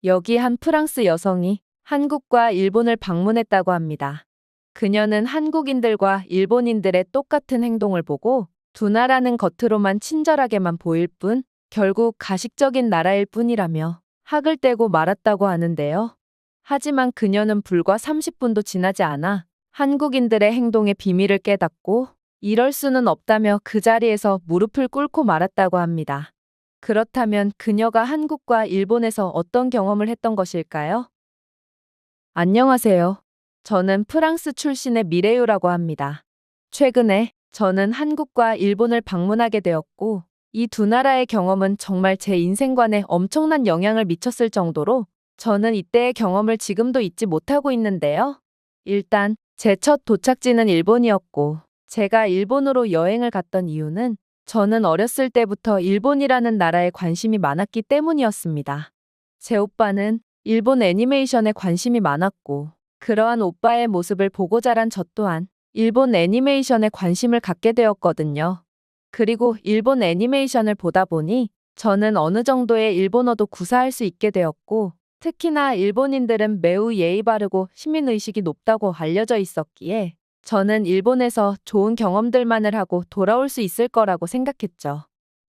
여기 한 프랑스 여성이 한국과 일본을 방문했다고 합니다. 그녀는 한국인들과 일본인들의 똑같은 행동을 보고 두 나라는 겉으로만 친절하게만 보일 뿐 결국 가식적인 나라일 뿐이라며 학을 떼고 말았다고 하는데요. 하지만 그녀는 불과 30분도 지나지 않아 한국인들의 행동의 비밀을 깨닫고 이럴 수는 없다며 그 자리에서 무릎을 꿇고 말았다고 합니다. 그렇다면 그녀가 한국과 일본에서 어떤 경험을 했던 것일까요? 안녕하세요. 저는 프랑스 출신의 미레유라고 합니다. 최근에 저는 한국과 일본을 방문하게 되었고, 이 두 나라의 경험은 정말 제 인생관에 엄청난 영향을 미쳤을 정도로 저는 이때의 경험을 지금도 잊지 못하고 있는데요. 일단 제 첫 도착지는 일본이었고, 제가 일본으로 여행을 갔던 이유는 저는 어렸을 때부터 일본이라는 나라에 관심이 많았기 때문이었습니다. 제 오빠는 일본 애니메이션에 관심이 많았고, 그러한 오빠의 모습을 보고 자란 저 또한 일본 애니메이션에 관심을 갖게 되었거든요. 그리고 일본 애니메이션을 보다 보니 저는 어느 정도의 일본어도 구사할 수 있게 되었고, 특히나 일본인들은 매우 예의 바르고 시민의식이 높다고 알려져 있었기에 저는 일본에서 좋은 경험들만을 하고 돌아올 수 있을 거라고 생각했죠.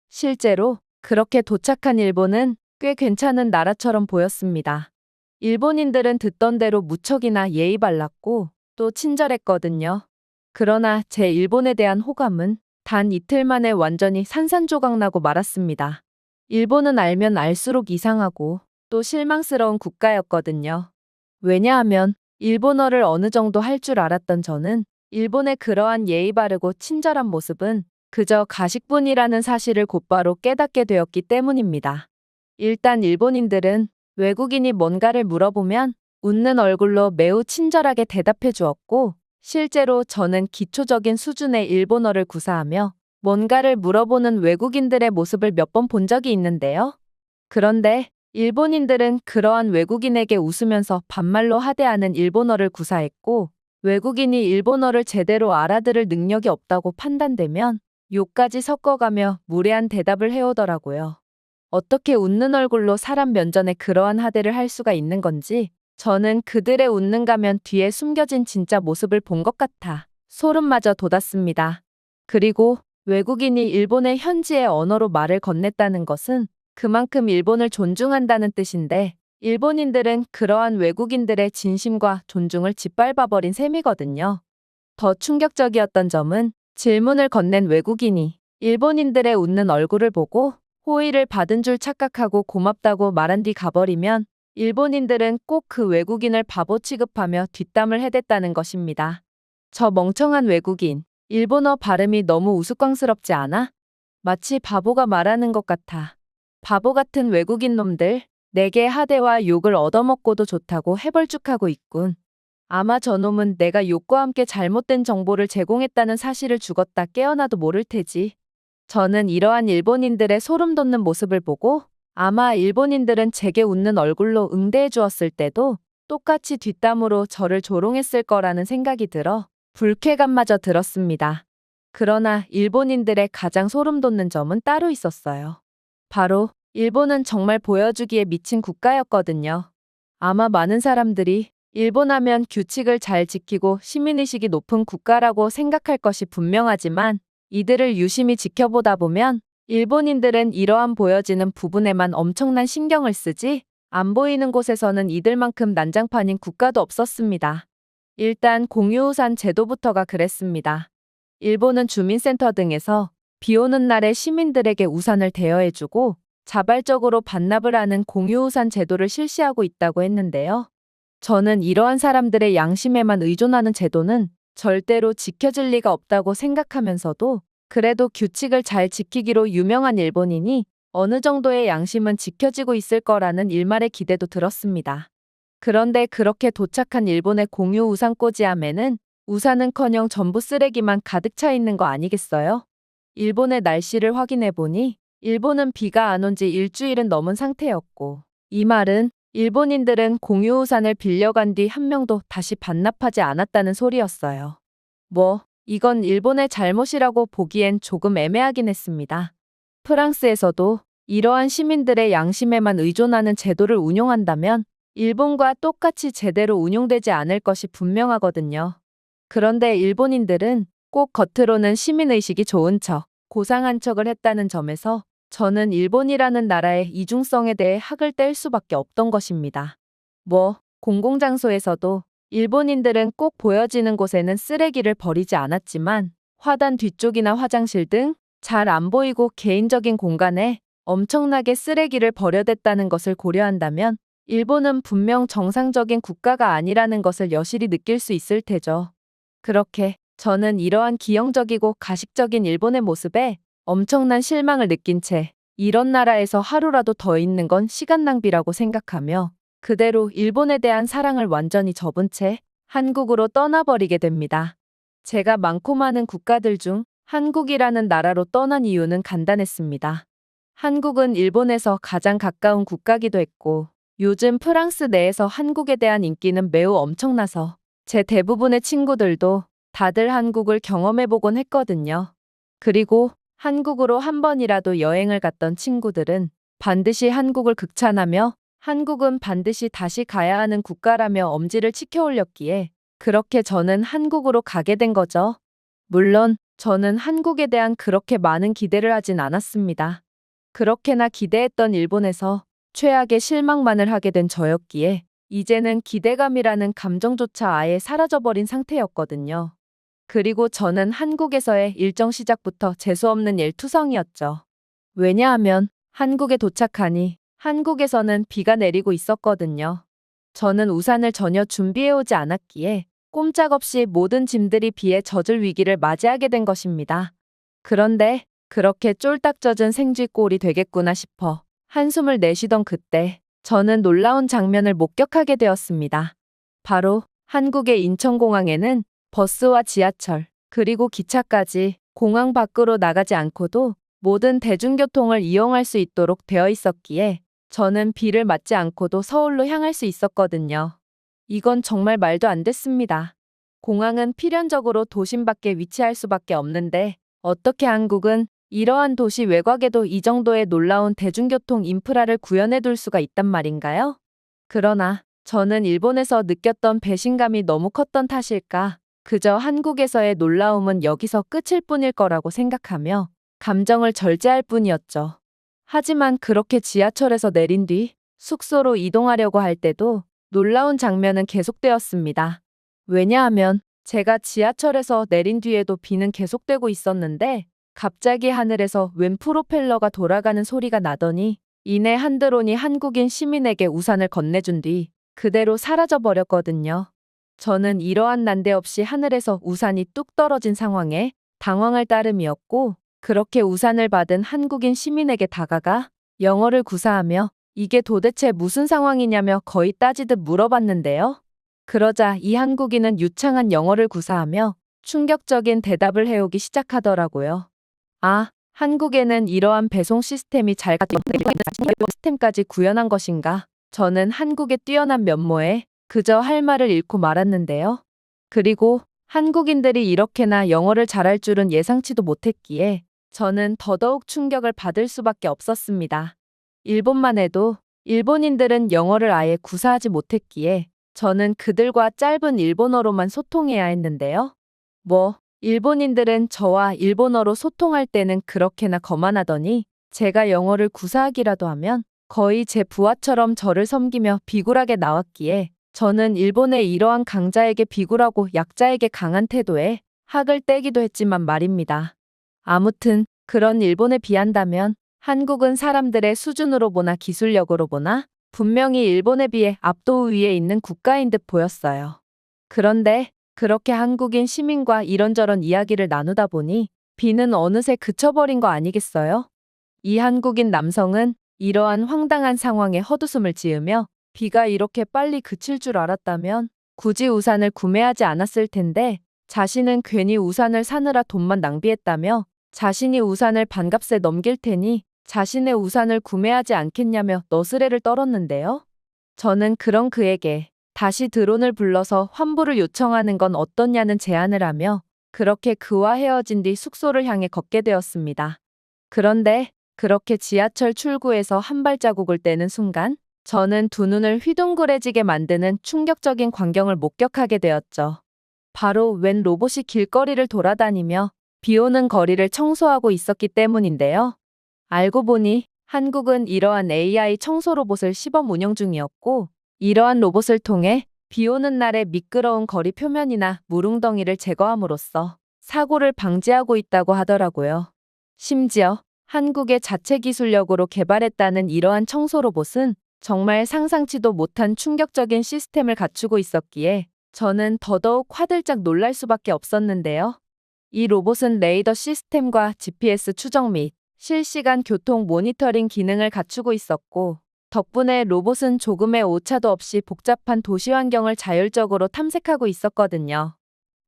실제로 그렇게 도착한 일본은 꽤 괜찮은 나라처럼 보였습니다. 일본인들은 듣던 대로 무척이나 예의 발랐고 또 친절했거든요. 그러나 제 일본에 대한 호감은 단 이틀 만에 완전히 산산조각나고 말았습니다. 일본은 알면 알수록 이상하고 또 실망스러운 국가였거든요. 왜냐하면 일본어를 어느 정도 할 줄 알았던 저는 일본의 그러한 예의 바르고 친절한 모습은 그저 가식뿐이라는 사실을 곧바로 깨닫게 되었기 때문입니다. 일단 일본인들은 외국인이 뭔가를 물어보면 웃는 얼굴로 매우 친절하게 대답해 주었고, 실제로 저는 기초적인 수준의 일본어를 구사하며 뭔가를 물어보는 외국인들의 모습을 몇 번 본 적이 있는데요. 그런데 일본인들은 그러한 외국인에게 웃으면서 반말로 하대하는 일본어를 구사했고, 외국인이 일본어를 제대로 알아들을 능력이 없다고 판단되면 욕까지 섞어가며 무례한 대답을 해오더라고요. 어떻게 웃는 얼굴로 사람 면전에 그러한 하대를 할 수가 있는 건지 저는 그들의 웃는 가면 뒤에 숨겨진 진짜 모습을 본 것 같아 소름마저 돋았습니다. 그리고 외국인이 일본의 현지의 언어로 말을 건넸다는 것은 그만큼 일본을 존중한다는 뜻인데, 일본인들은 그러한 외국인들의 진심과 존중을 짓밟아버린 셈이거든요. 더 충격적이었던 점은 질문을 건넨 외국인이 일본인들의 웃는 얼굴을 보고 호의를 받은 줄 착각하고 고맙다고 말한 뒤 가버리면 일본인들은 꼭 그 외국인을 바보 취급하며 뒷담을 해댔다는 것입니다. 저 멍청한 외국인, 일본어 발음이 너무 우스꽝스럽지 않아? 마치 바보가 말하는 것 같아. 바보 같은 외국인 놈들, 내게 하대와 욕을 얻어먹고도 좋다고 해벌쭉하고 있군. 아마 저놈은 내가 욕과 함께 잘못된 정보를 제공했다는 사실을 죽었다 깨어나도 모를 테지. 저는 이러한 일본인들의 소름 돋는 모습을 보고 아마 일본인들은 제게 웃는 얼굴로 응대해 주었을 때도 똑같이 뒷담으로 저를 조롱했을 거라는 생각이 들어 불쾌감마저 들었습니다. 그러나 일본인들의 가장 소름 돋는 점은 따로 있었어요. 바로 일본은 정말 보여주기에 미친 국가였거든요. 아마 많은 사람들이 일본 하면 규칙을 잘 지키고 시민의식이 높은 국가라고 생각할 것이 분명하지만 이들을 유심히 지켜보다 보면 일본인들은 이러한 보여지는 부분에만 엄청난 신경을 쓰지 안 보이는 곳에서는 이들만큼 난장판인 국가도 없었습니다. 일단 공유우산 제도부터가 그랬습니다. 일본은 주민센터 등에서 비 오는 날에 시민들에게 우산을 대여해주고 자발적으로 반납을 하는 공유우산 제도를 실시하고 있다고 했는데요. 저는 이러한 사람들의 양심에만 의존하는 제도는 절대로 지켜질 리가 없다고 생각하면서도 그래도 규칙을 잘 지키기로 유명한 일본인이 어느 정도의 양심은 지켜지고 있을 거라는 일말의 기대도 들었습니다. 그런데 그렇게 도착한 일본의 공유 우산 꽂이함에는 우산은커녕 전부 쓰레기만 가득 차 있는 거 아니겠어요? 일본의 날씨를 확인해 보니 일본은 비가 안 온 지 일주일은 넘은 상태였고, 이 말은 일본인들은 공유 우산을 빌려간 뒤 한 명도 다시 반납하지 않았다는 소리였어요. 이건 일본의 잘못이라고 보기엔 조금 애매하긴 했습니다. 프랑스에서도 이러한 시민들의 양심에만 의존하는 제도를 운용한다면 일본과 똑같이 제대로 운용되지 않을 것이 분명하거든요. 그런데 일본인들은 꼭 겉으로는 시민의식이 좋은 척, 고상한 척을 했다는 점에서 저는 일본이라는 나라의 이중성에 대해 학을 뗄 수밖에 없던 것입니다. 공공장소에서도 일본인들은 꼭 보여지는 곳에는 쓰레기를 버리지 않았지만 화단 뒤쪽이나 화장실 등 잘 안 보이고 개인적인 공간에 엄청나게 쓰레기를 버려댔다는 것을 고려한다면 일본은 분명 정상적인 국가가 아니라는 것을 여실히 느낄 수 있을 테죠. 그렇게 저는 이러한 기형적이고 가식적인 일본의 모습에 엄청난 실망을 느낀 채 이런 나라에서 하루라도 더 있는 건 시간 낭비라고 생각하며 그대로 일본에 대한 사랑을 완전히 접은 채 한국으로 떠나버리게 됩니다. 제가 많고 많은 국가들 중 한국이라는 나라로 떠난 이유는 간단했습니다. 한국은 일본에서 가장 가까운 국가기도 했고 요즘 프랑스 내에서 한국에 대한 인기는 매우 엄청나서 제 대부분의 친구들도 다들 한국을 경험해보곤 했거든요. 그리고 한국으로 한 번이라도 여행을 갔던 친구들은 반드시 한국을 극찬하며 한국은 반드시 다시 가야 하는 국가라며 엄지를 치켜 올렸기에 그렇게 저는 한국으로 가게 된 거죠. 물론 저는 한국에 대한 그렇게 많은 기대를 하진 않았습니다. 그렇게나 기대했던 일본에서 최악의 실망만을 하게 된 저였기에 이제는 기대감이라는 감정조차 아예 사라져버린 상태였거든요. 그리고 저는 한국에서의 일정 시작부터 재수없는 일투성이었죠. 왜냐하면 한국에 도착하니 한국에서는 비가 내리고 있었거든요. 저는 우산을 전혀 준비해오지 않았기에 꼼짝없이 모든 짐들이 비에 젖을 위기를 맞이하게 된 것입니다. 그런데 그렇게 쫄딱 젖은 생쥐꼴이 되겠구나 싶어 한숨을 내쉬던 그때 저는 놀라운 장면을 목격하게 되었습니다. 바로 한국의 인천공항에는 버스와 지하철, 그리고 기차까지 공항 밖으로 나가지 않고도 모든 대중교통을 이용할 수 있도록 되어 있었기에 저는 비를 맞지 않고도 서울로 향할 수 있었거든요. 이건 정말 말도 안 됐습니다. 공항은 필연적으로 도심 밖에 위치할 수밖에 없는데 어떻게 한국은 이러한 도시 외곽에도 이 정도의 놀라운 대중교통 인프라를 구현해 둘 수가 있단 말인가요? 그러나 저는 일본에서 느꼈던 배신감이 너무 컸던 탓일까? 그저 한국에서의 놀라움은 여기서 끝일 뿐일 거라고 생각하며 감정을 절제할 뿐이었죠. 하지만 그렇게 지하철에서 내린 뒤 숙소로 이동하려고 할 때도 놀라운 장면은 계속되었습니다. 왜냐하면 제가 지하철에서 내린 뒤에도 비는 계속되고 있었는데 갑자기 하늘에서 웬 프로펠러가 돌아가는 소리가 나더니 이내 한 드론이 한국인 시민에게 우산을 건네준 뒤 그대로 사라져 버렸거든요. 저는 이러한 난데없이 하늘에서 우산이 뚝 떨어진 상황에 당황할 따름이었고 그렇게 우산을 받은 한국인 시민에게 다가가 영어를 구사하며 이게 도대체 무슨 상황이냐며 거의 따지듯 물어봤는데요. 그러자 이 한국인은 유창한 영어를 구사하며 충격적인 대답을 해오기 시작하더라고요. 아, 한국에는 이러한 배송 시스템이 잘 갖춰져 있는 시스템까지 구현한 것인가? 저는 한국의 뛰어난 면모에 그저 할 말을 잃고 말았는데요. 그리고 한국인들이 이렇게나 영어를 잘할 줄은 예상치도 못했기에 저는 더더욱 충격을 받을 수밖에 없었습니다. 일본만 해도 일본인들은 영어를 아예 구사하지 못했기에 저는 그들과 짧은 일본어로만 소통해야 했는데요. 일본인들은 저와 일본어로 소통할 때는 그렇게나 거만하더니 제가 영어를 구사하기라도 하면 거의 제 부하처럼 저를 섬기며 비굴하게 나왔기에 저는 일본의 이러한 강자에게 비굴하고 약자에게 강한 태도에 학을 떼기도 했지만 말입니다. 아무튼 그런 일본에 비한다면 한국은 사람들의 수준으로 보나 기술력으로 보나 분명히 일본에 비해 압도 위에 있는 국가인 듯 보였어요. 그런데 그렇게 한국인 시민과 이런저런 이야기를 나누다 보니 비는 어느새 그쳐버린 거 아니겠어요? 이 한국인 남성은 이러한 황당한 상황에 헛웃음을 지으며 비가 이렇게 빨리 그칠 줄 알았다면 굳이 우산을 구매하지 않았을 텐데 자신은 괜히 우산을 사느라 돈만 낭비했다며 자신이 우산을 반값에 넘길 테니 자신의 우산을 구매하지 않겠냐며 너스레를 떨었는데요. 저는 그런 그에게 다시 드론을 불러서 환불을 요청하는 건 어떻냐는 제안을 하며 그렇게 그와 헤어진 뒤 숙소를 향해 걷게 되었습니다. 그런데 그렇게 지하철 출구에서 한 발자국을 떼는 순간 저는 두 눈을 휘둥그레지게 만드는 충격적인 광경을 목격하게 되었죠. 바로 웬 로봇이 길거리를 돌아다니며 비 오는 거리를 청소하고 있었기 때문인데요. 알고 보니 한국은 이러한 AI 청소 로봇을 시범 운영 중이었고, 이러한 로봇을 통해 비 오는 날의 미끄러운 거리 표면이나 물웅덩이를 제거함으로써 사고를 방지하고 있다고 하더라고요. 심지어 한국의 자체 기술력으로 개발했다는 이러한 청소 로봇은 정말 상상치도 못한 충격적인 시스템을 갖추고 있었기에 저는 더더욱 화들짝 놀랄 수밖에 없었는데요. 이 로봇은 레이더 시스템과 GPS 추적 및 실시간 교통 모니터링 기능을 갖추고 있었고, 덕분에 로봇은 조금의 오차도 없이 복잡한 도시 환경을 자율적으로 탐색하고 있었거든요.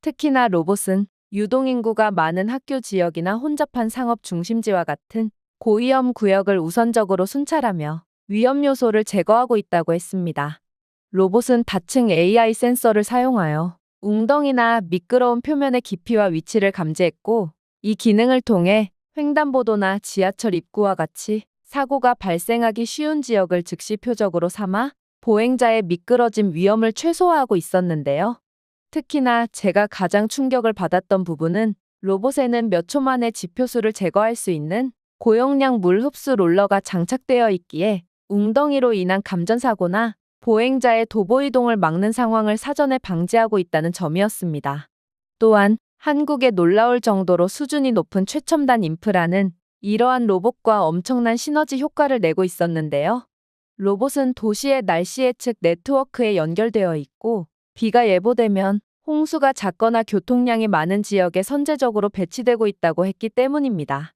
특히나 로봇은 유동인구가 많은 학교 지역이나 혼잡한 상업 중심지와 같은 고위험 구역을 우선적으로 순찰하며 위험 요소를 제거하고 있다고 했습니다. 로봇은 다층 AI 센서를 사용하여 웅덩이나 미끄러운 표면의 깊이와 위치를 감지했고, 이 기능을 통해 횡단보도나 지하철 입구와 같이 사고가 발생하기 쉬운 지역을 즉시 표적으로 삼아 보행자의 미끄러짐 위험을 최소화하고 있었는데요. 특히나 제가 가장 충격을 받았던 부분은 로봇에는 몇 초 만에 지표수를 제거할 수 있는 고용량 물 흡수 롤러가 장착되어 있기에 웅덩이로 인한 감전사고나 보행자의 도보 이동을 막는 상황을 사전에 방지하고 있다는 점이었습니다. 또한 한국에 놀라울 정도로 수준이 높은 최첨단 인프라는 이러한 로봇과 엄청난 시너지 효과를 내고 있었는데요. 로봇은 도시의 날씨 예측 네트워크에 연결되어 있고, 비가 예보되면 홍수가 잦거나 교통량이 많은 지역에 선제적으로 배치되고 있다고 했기 때문입니다.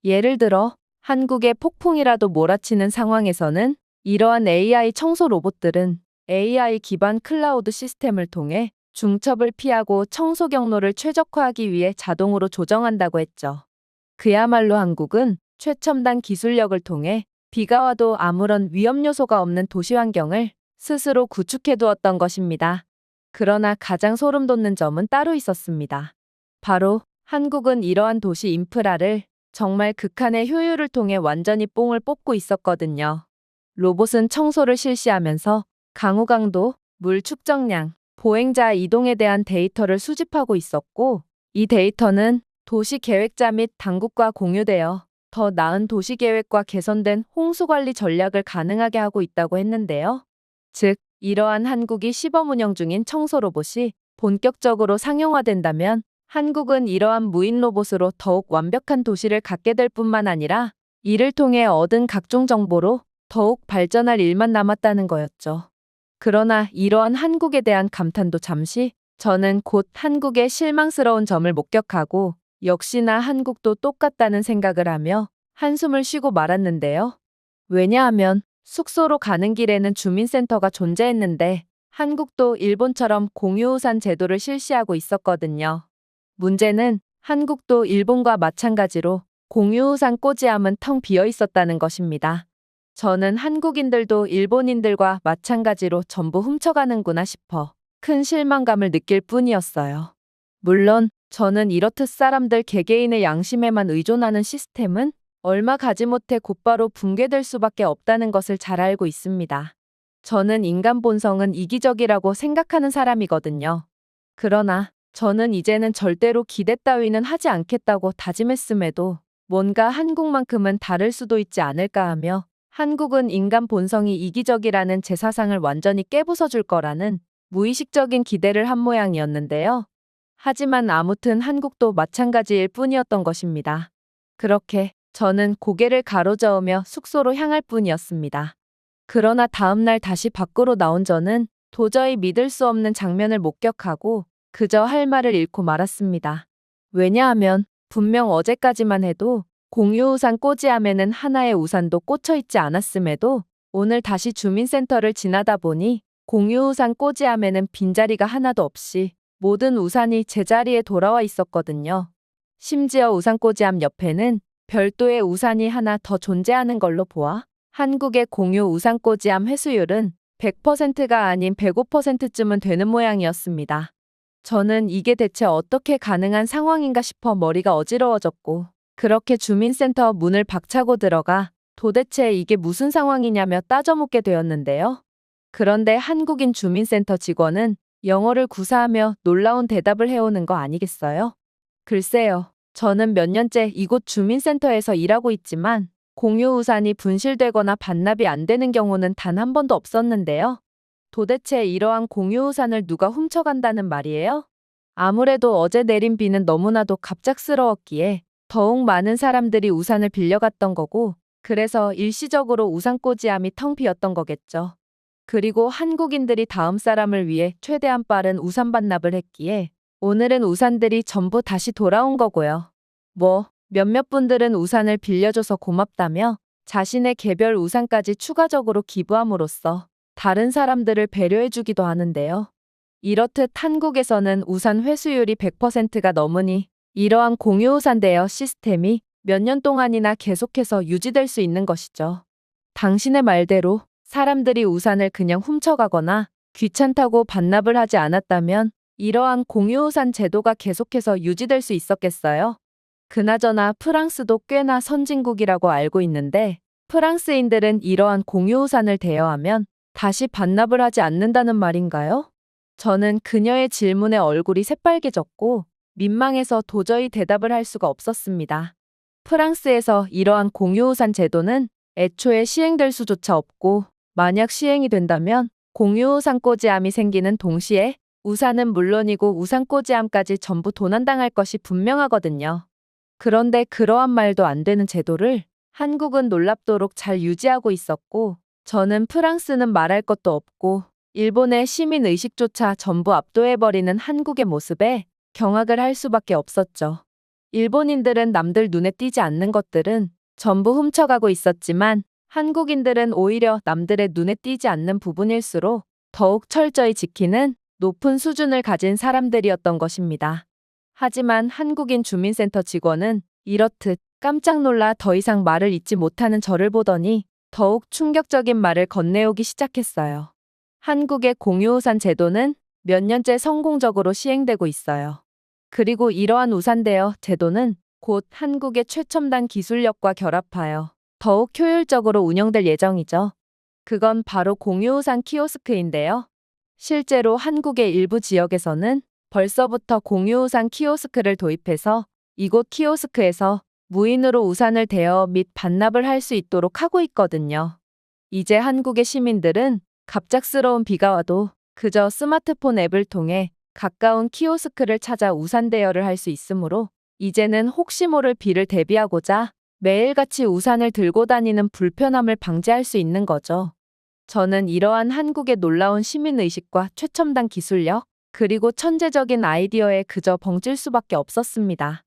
예를 들어 한국에 폭풍이라도 몰아치는 상황에서는 이러한 AI 청소 로봇들은 AI 기반 클라우드 시스템을 통해 중첩을 피하고 청소 경로를 최적화하기 위해 자동으로 조정한다고 했죠. 그야말로 한국은 최첨단 기술력을 통해 비가 와도 아무런 위험 요소가 없는 도시 환경을 스스로 구축해 두었던 것입니다. 그러나 가장 소름 돋는 점은 따로 있었습니다. 바로 한국은 이러한 도시 인프라를 정말 극한의 효율을 통해 완전히 뽕을 뽑고 있었거든요. 로봇은 청소를 실시하면서 강우 강도, 물 축적량, 보행자 이동에 대한 데이터를 수집하고 있었고, 이 데이터는 도시 계획자 및 당국과 공유되어 더 나은 도시 계획과 개선된 홍수 관리 전략을 가능하게 하고 있다고 했는데요. 즉, 이러한 한국이 시범 운영 중인 청소 로봇이 본격적으로 상용화된다면 한국은 이러한 무인 로봇으로 더욱 완벽한 도시를 갖게 될 뿐만 아니라 이를 통해 얻은 각종 정보로 더욱 발전할 일만 남았다는 거였죠. 그러나 이러한 한국에 대한 감탄도 잠시, 저는 곧 한국의 실망스러운 점을 목격하고 역시나 한국도 똑같다는 생각을 하며 한숨을 쉬고 말았는데요. 왜냐하면 숙소로 가는 길에는 주민센터가 존재했는데 한국도 일본처럼 공유우산 제도를 실시하고 있었거든요. 문제는 한국도 일본과 마찬가지로 공유우산 꽂이함은 텅 비어 있었다는 것입니다. 저는 한국인들도 일본인들과 마찬가지로 전부 훔쳐가는구나 싶어 큰 실망감을 느낄 뿐이었어요. 물론 저는 이렇듯 사람들 개개인의 양심에만 의존하는 시스템은 얼마 가지 못해 곧바로 붕괴될 수밖에 없다는 것을 잘 알고 있습니다. 저는 인간 본성은 이기적이라고 생각하는 사람이거든요. 그러나 저는 이제는 절대로 기대 따위는 하지 않겠다고 다짐했음에도 뭔가 한국만큼은 다를 수도 있지 않을까 하며 한국은 인간 본성이 이기적이라는 제 사상을 완전히 깨부숴줄 거라는 무의식적인 기대를 한 모양이었는데요. 하지만 아무튼 한국도 마찬가지일 뿐이었던 것입니다. 그렇게 저는 고개를 가로저으며 숙소로 향할 뿐이었습니다. 그러나 다음날 다시 밖으로 나온 저는 도저히 믿을 수 없는 장면을 목격하고 그저 할 말을 잃고 말았습니다. 왜냐하면 분명 어제까지만 해도 공유우산 꽂이함에는 하나의 우산도 꽂혀 있지 않았음에도 오늘 다시 주민센터를 지나다 보니 공유우산 꽂이함에는 빈자리가 하나도 없이 모든 우산이 제자리에 돌아와 있었거든요. 심지어 우산 꽂이함 옆에는 별도의 우산이 하나 더 존재하는 걸로 보아 한국의 공유 우산 꽂이함 회수율은 100%가 아닌 105%쯤은 되는 모양이었습니다. 저는 이게 대체 어떻게 가능한 상황인가 싶어 머리가 어지러워졌고 그렇게 주민센터 문을 박차고 들어가 도대체 이게 무슨 상황이냐며 따져묻게 되었는데요. 그런데 한국인 주민센터 직원은 영어를 구사하며 놀라운 대답을 해오는 거 아니겠어요? 글쎄요. 저는 몇 년째 이곳 주민센터에서 일하고 있지만 공유 우산이 분실되거나 반납이 안 되는 경우는 단 한 번도 없었는데요. 도대체 이러한 공유 우산을 누가 훔쳐간다는 말이에요? 아무래도 어제 내린 비는 너무나도 갑작스러웠기에 더욱 많은 사람들이 우산을 빌려갔던 거고, 그래서 일시적으로 우산꽂이함이 텅 비었던 거겠죠. 그리고 한국인들이 다음 사람을 위해 최대한 빠른 우산 반납을 했기에 오늘은 우산들이 전부 다시 돌아온 거고요. 몇몇 분들은 우산을 빌려줘서 고맙다며 자신의 개별 우산까지 추가적으로 기부함으로써 다른 사람들을 배려해주기도 하는데요. 이렇듯 한국에서는 우산 회수율이 100%가 넘으니 이러한 공유우산 대여 시스템이 몇 년 동안이나 계속해서 유지될 수 있는 것이죠. 당신의 말대로 사람들이 우산을 그냥 훔쳐가거나 귀찮다고 반납을 하지 않았다면 이러한 공유우산 제도가 계속해서 유지될 수 있었겠어요? 그나저나 프랑스도 꽤나 선진국이라고 알고 있는데 프랑스인들은 이러한 공유우산을 대여하면 다시 반납을 하지 않는다는 말인가요? 저는 그녀의 질문에 얼굴이 새빨개졌고 민망해서 도저히 대답을 할 수가 없었습니다. 프랑스에서 이러한 공유우산 제도는 애초에 시행될 수조차 없고 만약 시행이 된다면 공유우산 꽂이함이 생기는 동시에 우산은 물론이고 우산 꽂이함까지 전부 도난당할 것이 분명하거든요. 그런데 그러한 말도 안 되는 제도를 한국은 놀랍도록 잘 유지하고 있었고 저는 프랑스는 말할 것도 없고 일본의 시민의식조차 전부 압도해버리는 한국의 모습에 경악을 할 수밖에 없었죠. 일본인들은 남들 눈에 띄지 않는 것들은 전부 훔쳐가고 있었지만 한국인들은 오히려 남들의 눈에 띄지 않는 부분일수록 더욱 철저히 지키는 높은 수준을 가진 사람들이었던 것입니다. 하지만 한국인 주민센터 직원은 이렇듯 깜짝 놀라 더 이상 말을 잇지 못하는 저를 보더니 더욱 충격적인 말을 건네오기 시작했어요. 한국의 공유우산 제도는 몇 년째 성공적으로 시행되고 있어요. 그리고 이러한 우산 대여 제도는 곧 한국의 최첨단 기술력과 결합하여 더욱 효율적으로 운영될 예정이죠. 그건 바로 공유우산 키오스크인데요. 실제로 한국의 일부 지역에서는 벌써부터 공유우산 키오스크를 도입해서 이곳 키오스크에서 무인으로 우산을 대여 및 반납을 할 수 있도록 하고 있거든요. 이제 한국의 시민들은 갑작스러운 비가 와도 그저 스마트폰 앱을 통해 가까운 키오스크를 찾아 우산 대여를 할 수 있으므로 이제는 혹시 모를 비를 대비하고자 매일같이 우산을 들고 다니는 불편함을 방지할 수 있는 거죠. 저는 이러한 한국의 놀라운 시민의식과 최첨단 기술력, 그리고 천재적인 아이디어에 그저 벙찔 수밖에 없었습니다.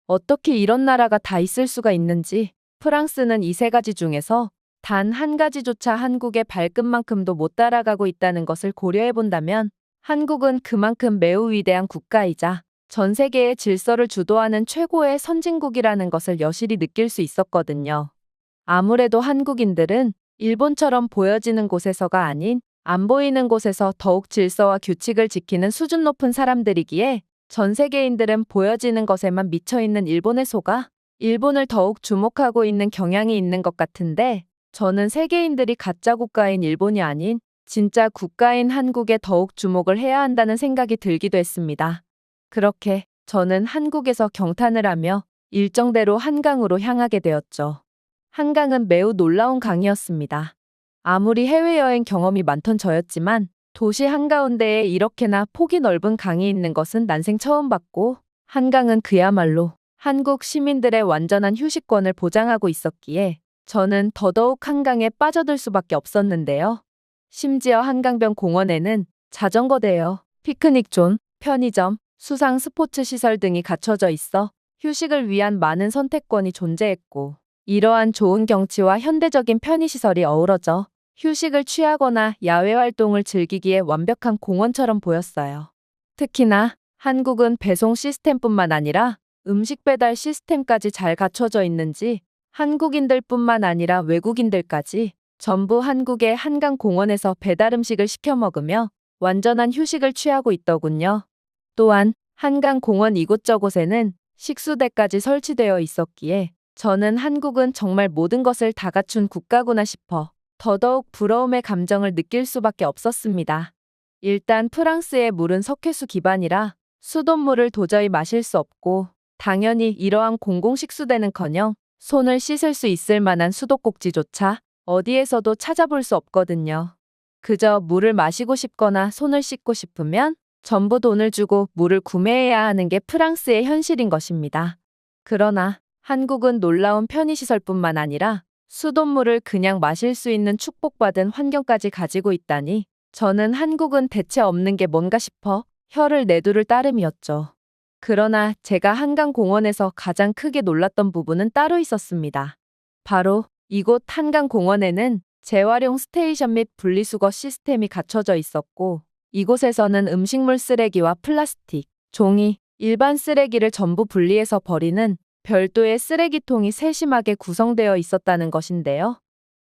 어떻게 이런 나라가 다 있을 수가 있는지, 프랑스는 이 세 가지 중에서 단 한 가지조차 한국의 발끝만큼도 못 따라가고 있다는 것을 고려해 본다면 한국은 그만큼 매우 위대한 국가이자 전 세계의 질서를 주도하는 최고의 선진국이라는 것을 여실히 느낄 수 있었거든요. 아무래도 한국인들은 일본처럼 보여지는 곳에서가 아닌 안 보이는 곳에서 더욱 질서와 규칙을 지키는 수준 높은 사람들이기에 전 세계인들은 보여지는 것에만 미쳐있는 일본에 속아 일본을 더욱 주목하고 있는 경향이 있는 것 같은데 저는 세계인들이 가짜 국가인 일본이 아닌 진짜 국가인 한국에 더욱 주목을 해야 한다는 생각이 들기도 했습니다. 그렇게 저는 한국에서 경탄을 하며 일정대로 한강으로 향하게 되었죠. 한강은 매우 놀라운 강이었습니다. 아무리 해외여행 경험이 많던 저였지만 도시 한가운데에 이렇게나 폭이 넓은 강이 있는 것은 난생 처음 봤고 한강은 그야말로 한국 시민들의 완전한 휴식권을 보장하고 있었기에 저는 더더욱 한강에 빠져들 수밖에 없었는데요. 심지어 한강변 공원에는 자전거 대여, 피크닉 존, 편의점, 수상 스포츠 시설 등이 갖춰져 있어 휴식을 위한 많은 선택권이 존재했고 이러한 좋은 경치와 현대적인 편의시설이 어우러져 휴식을 취하거나 야외 활동을 즐기기에 완벽한 공원처럼 보였어요. 특히나 한국은 배송 시스템뿐만 아니라 음식 배달 시스템까지 잘 갖춰져 있는지 한국인들뿐만 아니라 외국인들까지 전부 한국의 한강 공원에서 배달 음식을 시켜 먹으며 완전한 휴식을 취하고 있더군요. 또한 한강 공원 이곳저곳에는 식수대까지 설치되어 있었기에 저는 한국은 정말 모든 것을 다 갖춘 국가구나 싶어 더더욱 부러움의 감정을 느낄 수밖에 없었습니다. 일단 프랑스의 물은 석회수 기반이라 수돗물을 도저히 마실 수 없고 당연히 이러한 공공식수대는커녕 손을 씻을 수 있을 만한 수도꼭지조차 어디에서도 찾아볼 수 없거든요. 그저 물을 마시고 싶거나 손을 씻고 싶으면 전부 돈을 주고 물을 구매해야 하는 게 프랑스의 현실인 것입니다. 그러나 한국은 놀라운 편의시설뿐만 아니라 수돗물을 그냥 마실 수 있는 축복받은 환경까지 가지고 있다니 저는 한국은 대체 없는 게 뭔가 싶어 혀를 내두를 따름이었죠. 그러나 제가 한강공원에서 가장 크게 놀랐던 부분은 따로 있었습니다. 바로 이곳 한강공원에는 재활용 스테이션 및 분리수거 시스템이 갖춰져 있었고 이곳에서는 음식물 쓰레기와 플라스틱, 종이, 일반 쓰레기를 전부 분리해서 버리는 별도의 쓰레기통이 세심하게 구성되어 있었다는 것인데요.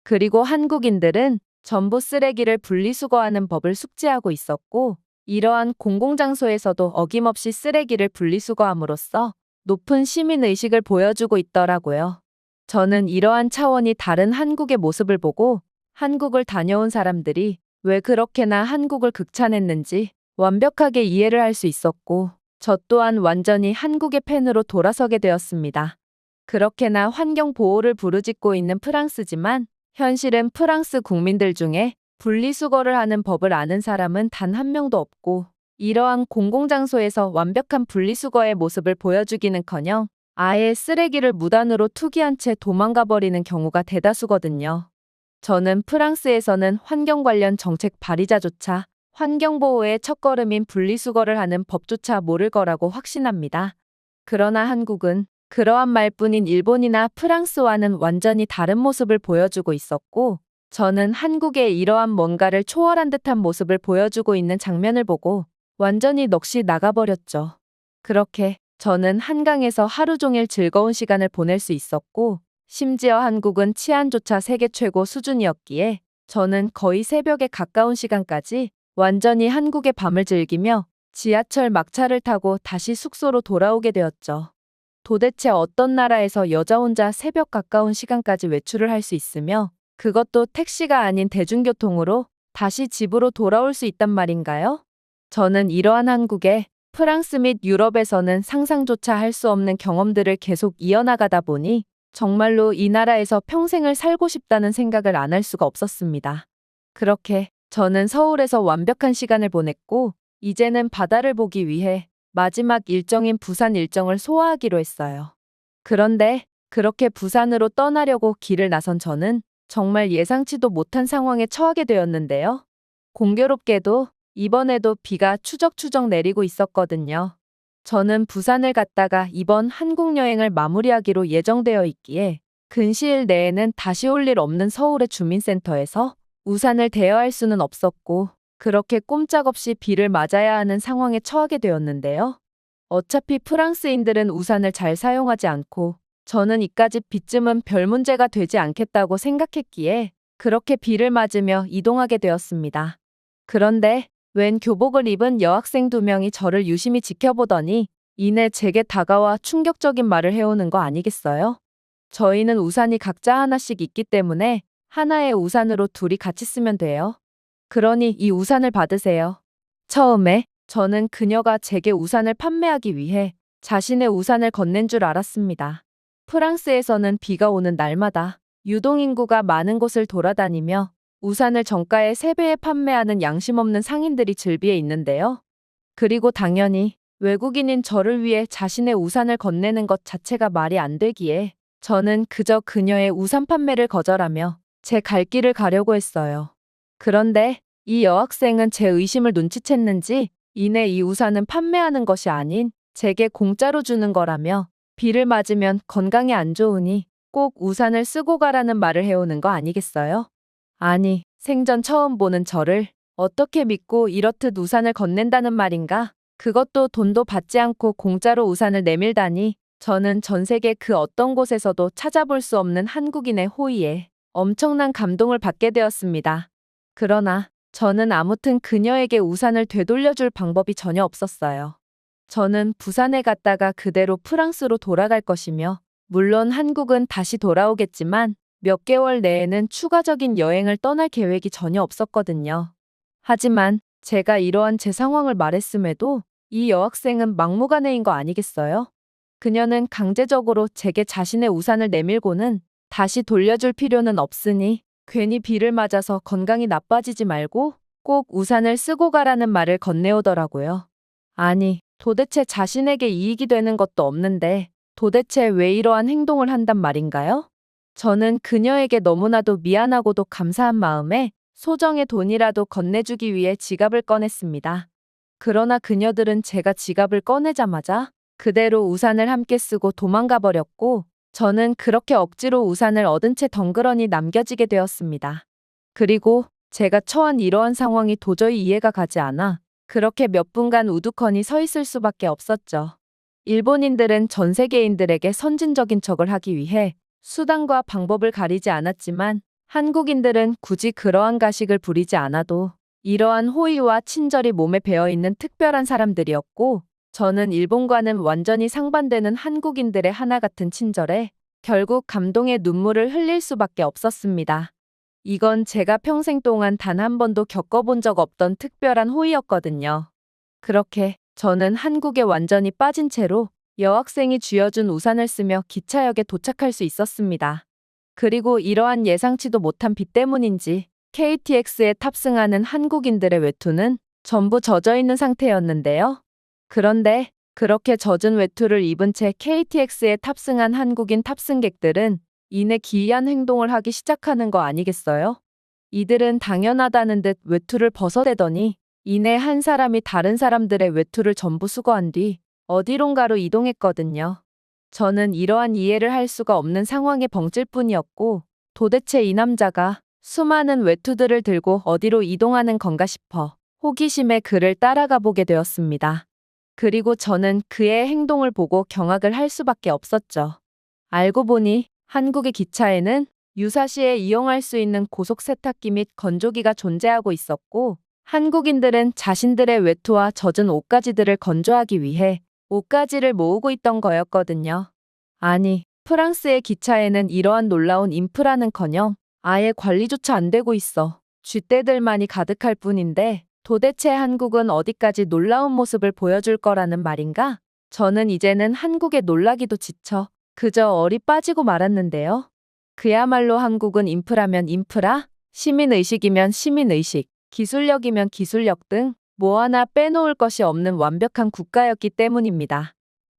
그리고 한국인들은 전부 쓰레기를 분리수거하는 법을 숙지하고 있었고 이러한 공공장소에서도 어김없이 쓰레기를 분리수거함으로써 높은 시민의식을 보여주고 있더라고요. 저는 이러한 차원이 다른 한국의 모습을 보고 한국을 다녀온 사람들이 왜 그렇게나 한국을 극찬했는지 완벽하게 이해를 할 수 있었고 저 또한 완전히 한국의 팬으로 돌아서게 되었습니다. 그렇게나 환경 보호를 부르짖고 있는 프랑스지만 현실은 프랑스 국민들 중에 분리수거를 하는 법을 아는 사람은 단 한 명도 없고 이러한 공공장소에서 완벽한 분리수거의 모습을 보여주기는커녕 아예 쓰레기를 무단으로 투기한 채 도망가 버리는 경우가 대다수거든요. 저는 프랑스에서는 환경 관련 정책 발의자조차 환경보호의 첫걸음인 분리수거를 하는 법조차 모를 거라고 확신합니다. 그러나 한국은 그러한 말뿐인 일본이나 프랑스와는 완전히 다른 모습을 보여주고 있었고 저는 한국의 이러한 뭔가를 초월한 듯한 모습을 보여주고 있는 장면을 보고 완전히 넋이 나가버렸죠. 그렇게 저는 한강에서 하루 종일 즐거운 시간을 보낼 수 있었고 심지어 한국은 치안조차 세계 최고 수준이었기에 저는 거의 새벽에 가까운 시간까지 완전히 한국의 밤을 즐기며 지하철 막차를 타고 다시 숙소로 돌아오게 되었죠. 도대체 어떤 나라에서 여자 혼자 새벽 가까운 시간까지 외출을 할 수 있으며 그것도 택시가 아닌 대중교통으로 다시 집으로 돌아올 수 있단 말인가요? 저는 이러한 한국에 프랑스 및 유럽에서는 상상조차 할 수 없는 경험들을 계속 이어나가다 보니 정말로 이 나라에서 평생을 살고 싶다는 생각을 안 할 수가 없었습니다. 그렇게 저는 서울에서 완벽한 시간을 보냈고 이제는 바다를 보기 위해 마지막 일정인 부산 일정을 소화하기로 했어요. 그런데 그렇게 부산으로 떠나려고 길을 나선 저는 정말 예상치도 못한 상황에 처하게 되었는데요. 공교롭게도 이번에도 비가 추적추적 내리고 있었거든요. 저는 부산을 갔다가 이번 한국 여행을 마무리하기로 예정되어 있기에 근시일 내에는 다시 올 일 없는 서울의 주민센터에서 우산을 대여할 수는 없었고 그렇게 꼼짝없이 비를 맞아야 하는 상황에 처하게 되었는데요. 어차피 프랑스인들은 우산을 잘 사용하지 않고 저는 이까짓 비쯤은 별 문제가 되지 않겠다고 생각했기에 그렇게 비를 맞으며 이동하게 되었습니다. 그런데 웬 교복을 입은 여학생 2명이 저를 유심히 지켜보더니 이내 제게 다가와 충격적인 말을 해오는 거 아니겠어요? 저희는 우산이 각자 하나씩 있기 때문에 하나의 우산으로 둘이 같이 쓰면 돼요. 그러니 이 우산을 받으세요. 처음에 저는 그녀가 제게 우산을 판매하기 위해 자신의 우산을 건넨 줄 알았습니다. 프랑스에서는 비가 오는 날마다 유동인구가 많은 곳을 돌아다니며 우산을 정가의 3배에 판매하는 양심 없는 상인들이 즐비해 있는데요. 그리고 당연히 외국인인 저를 위해 자신의 우산을 건네는 것 자체가 말이 안 되기에 저는 그저 그녀의 우산 판매를 거절하며 제 갈 길을 가려고 했어요. 그런데 이 여학생은 제 의심을 눈치챘는지 이내 이 우산은 판매하는 것이 아닌 제게 공짜로 주는 거라며 비를 맞으면 건강에 안 좋으니 꼭 우산을 쓰고 가라는 말을 해오는 거 아니겠어요? 아니, 생전 처음 보는 저를 어떻게 믿고 이렇듯 우산을 건넨다는 말인가? 그것도 돈도 받지 않고 공짜로 우산을 내밀다니 저는 전 세계 그 어떤 곳에서도 찾아볼 수 없는 한국인의 호의에 엄청난 감동을 받게 되었습니다. 그러나 저는 아무튼 그녀에게 우산을 되돌려줄 방법이 전혀 없었어요. 저는 부산에 갔다가 그대로 프랑스로 돌아갈 것이며, 물론 한국은 다시 돌아오겠지만 몇 개월 내에는 추가적인 여행을 떠날 계획이 전혀 없었거든요. 하지만 제가 이러한 제 상황을 말했음에도 이 여학생은 막무가내인 거 아니겠어요? 그녀는 강제적으로 제게 자신의 우산을 내밀고는 다시 돌려줄 필요는 없으니 괜히 비를 맞아서 건강이 나빠지지 말고 꼭 우산을 쓰고 가라는 말을 건네오더라고요. 아니, 도대체 자신에게 이익이 되는 것도 없는데 도대체 왜 이러한 행동을 한단 말인가요? 저는 그녀에게 너무나도 미안하고도 감사한 마음에 소정의 돈이라도 건네주기 위해 지갑을 꺼냈습니다. 그러나 그녀들은 제가 지갑을 꺼내자마자 그대로 우산을 함께 쓰고 도망가 버렸고, 저는 그렇게 억지로 우산을 얻은 채 덩그러니 남겨지게 되었습니다. 그리고 제가 처한 이러한 상황이 도저히 이해가 가지 않아 그렇게 몇 분간 우두커니 서 있을 수밖에 없었죠. 일본인들은 전 세계인들에게 선진적인 척을 하기 위해 수단과 방법을 가리지 않았지만, 한국인들은 굳이 그러한 가식을 부리지 않아도 이러한 호의와 친절이 몸에 배어있는 특별한 사람들이었고, 저는 일본과는 완전히 상반되는 한국인들의 하나 같은 친절에 결국 감동의 눈물을 흘릴 수밖에 없었습니다. 이건 제가 평생 동안 단 한 번도 겪어본 적 없던 특별한 호의였거든요. 그렇게 저는 한국에 완전히 빠진 채로 여학생이 쥐어준 우산을 쓰며 기차역에 도착할 수 있었습니다. 그리고 이러한 예상치도 못한 비 때문인지 KTX에 탑승하는 한국인들의 외투는 전부 젖어있는 상태였는데요. 그런데 그렇게 젖은 외투를 입은 채 KTX에 탑승한 한국인 탑승객들은 이내 기이한 행동을 하기 시작하는 거 아니겠어요? 이들은 당연하다는 듯 외투를 벗어대더니 이내 한 사람이 다른 사람들의 외투를 전부 수거한 뒤 어디론가로 이동했거든요. 저는 이러한 이해를 할 수가 없는 상황에 벙찔 뿐이었고, 도대체 이 남자가 수많은 외투들을 들고 어디로 이동하는 건가 싶어 호기심에 그를 따라가 보게 되었습니다. 그리고 저는 그의 행동을 보고 경악을 할 수밖에 없었죠. 알고 보니 한국의 기차에는 유사시에 이용할 수 있는 고속 세탁기 및 건조기가 존재하고 있었고, 한국인들은 자신들의 외투와 젖은 옷가지들을 건조하기 위해 옷가지를 모으고 있던 거였거든요. 아니, 프랑스의 기차에는 이러한 놀라운 인프라는커녕 아예 관리조차 안 되고 있어 쥐떼들만이 가득할 뿐인데 도대체 한국은 어디까지 놀라운 모습을 보여줄 거라는 말인가? 저는 이제는 한국에 놀라기도 지쳐 그저 얼이 빠지고 말았는데요. 그야말로 한국은 인프라면 인프라, 시민의식이면 시민의식, 기술력이면 기술력 등 뭐 하나 빼놓을 것이 없는 완벽한 국가였기 때문입니다.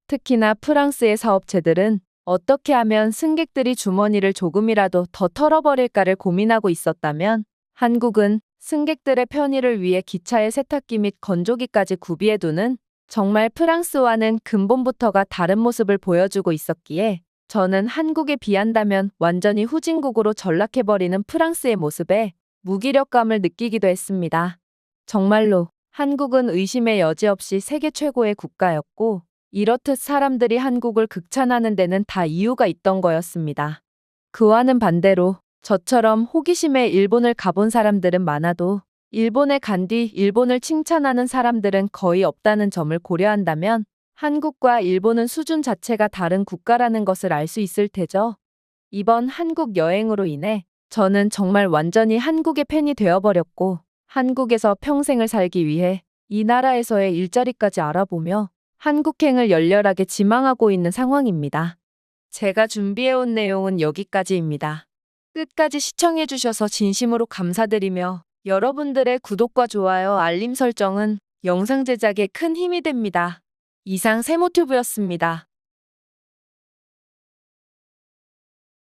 특히나 프랑스의 사업체들은 어떻게 하면 승객들이 주머니를 조금이라도 더 털어버릴까를 고민하고 있었다면, 한국은 승객들의 편의를 위해 기차에 세탁기 및 건조기까지 구비해두는 정말 프랑스와는 근본부터가 다른 모습을 보여주고 있었기에, 저는 한국에 비한다면 완전히 후진국으로 전락해버리는 프랑스의 모습에 무기력감을 느끼기도 했습니다. 정말로 한국은 의심의 여지 없이 세계 최고의 국가였고, 이렇듯 사람들이 한국을 극찬하는 데는 다 이유가 있던 거였습니다. 그와는 반대로 저처럼 호기심에 일본을 가본 사람들은 많아도 일본에 간 뒤 일본을 칭찬하는 사람들은 거의 없다는 점을 고려한다면 한국과 일본은 수준 자체가 다른 국가라는 것을 알 수 있을 테죠. 이번 한국 여행으로 인해 저는 정말 완전히 한국의 팬이 되어버렸고, 한국에서 평생을 살기 위해 이 나라에서의 일자리까지 알아보며 한국행을 열렬하게 지망하고 있는 상황입니다. 제가 준비해온 내용은 여기까지입니다. 끝까지 시청해주셔서 진심으로 감사드리며 여러분들의 구독과 좋아요, 알림 설정은 영상 제작에 큰 힘이 됩니다. 이상 세모튜브였습니다.